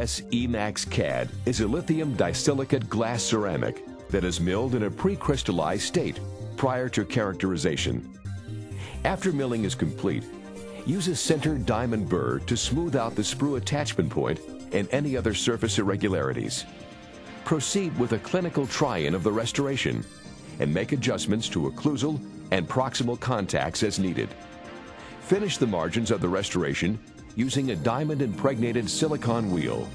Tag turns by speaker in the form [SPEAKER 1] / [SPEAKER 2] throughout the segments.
[SPEAKER 1] IPS e.max CAD is a lithium disilicate glass ceramic that is milled in a pre-crystallized state prior to characterization. After milling is complete, use a center diamond burr to smooth out the sprue attachment point and any other surface irregularities. Proceed with a clinical try-in of the restoration and make adjustments to occlusal and proximal contacts as needed. Finish the margins of the restoration using a diamond-impregnated silicone wheel.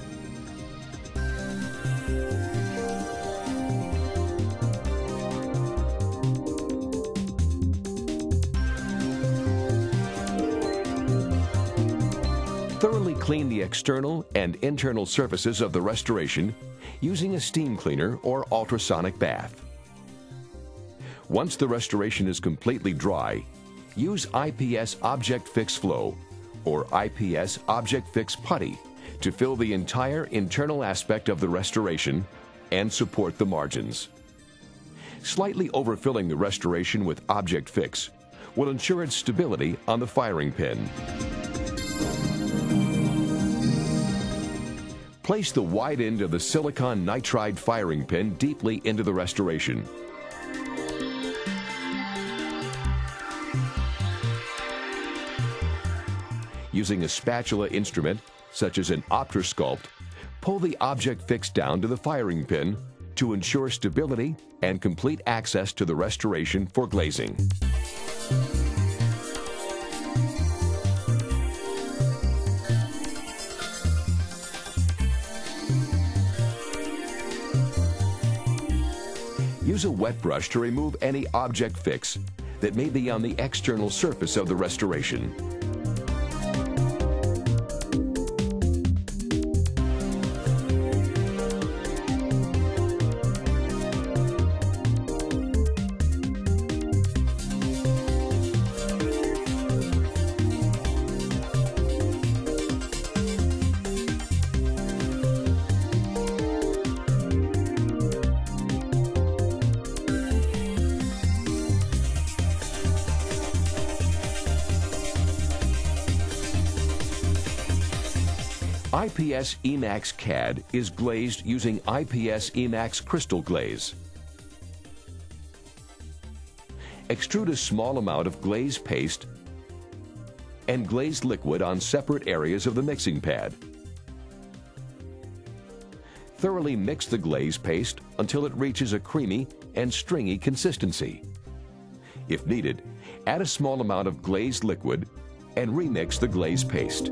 [SPEAKER 1] Thoroughly clean the external and internal surfaces of the restoration using a steam cleaner or ultrasonic bath. Once the restoration is completely dry, use IPS Object Fix Flow or IPS Object Fix Putty to fill the entire internal aspect of the restoration and support the margins. Slightly overfilling the restoration with Object Fix will ensure its stability on the firing pin. Place the wide end of the silicon nitride firing pin deeply into the restoration. Using a spatula instrument, such as an optrosculpt, pull the object fix down to the firing pin to ensure stability and complete access to the restoration for glazing. Use a wet brush to remove any object fix that may be on the external surface of the restoration. IPS e.max CAD is glazed using IPS e.max crystal glaze. Extrude a small amount of glaze paste and glazed liquid on separate areas of the mixing pad. Thoroughly mix the glaze paste until it reaches a creamy and stringy consistency. If needed, add a small amount of glazed liquid and remix the glaze paste.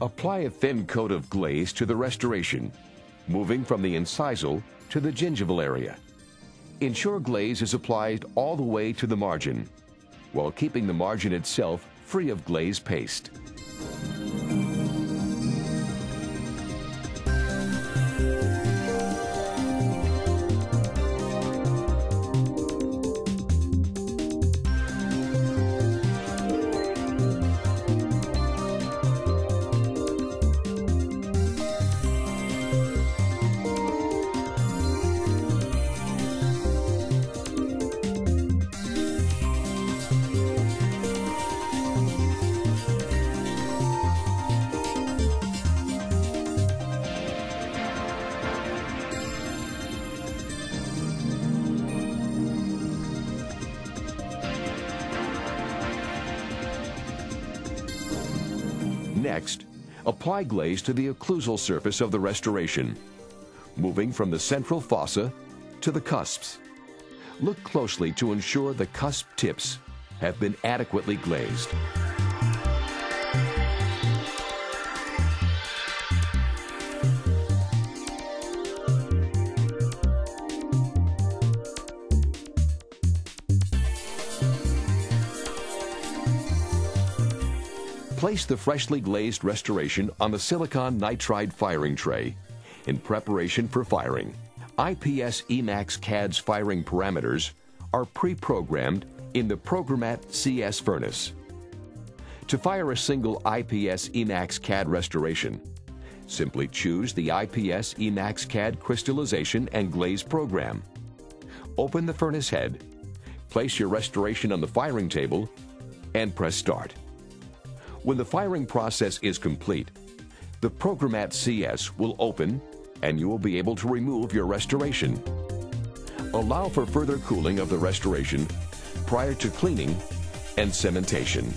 [SPEAKER 1] Apply a thin coat of glaze to the restoration, moving from the incisal to the gingival area. Ensure glaze is applied all the way to the margin, while keeping the margin itself free of glaze paste. Next, apply glaze to the occlusal surface of the restoration, moving from the central fossa to the cusps. Look closely to ensure the cusp tips have been adequately glazed. Place the freshly glazed restoration on the silicon nitride firing tray in preparation for firing. IPS e.max CAD's firing parameters are pre-programmed in the Programmat CS furnace. To fire a single IPS e.max CAD restoration, simply choose the IPS e.max CAD crystallization and glaze program. Open the furnace head, place your restoration on the firing table, and press Start. When the firing process is complete, the Programmat CS will open and you will be able to remove your restoration. Allow for further cooling of the restoration prior to cleaning and cementation.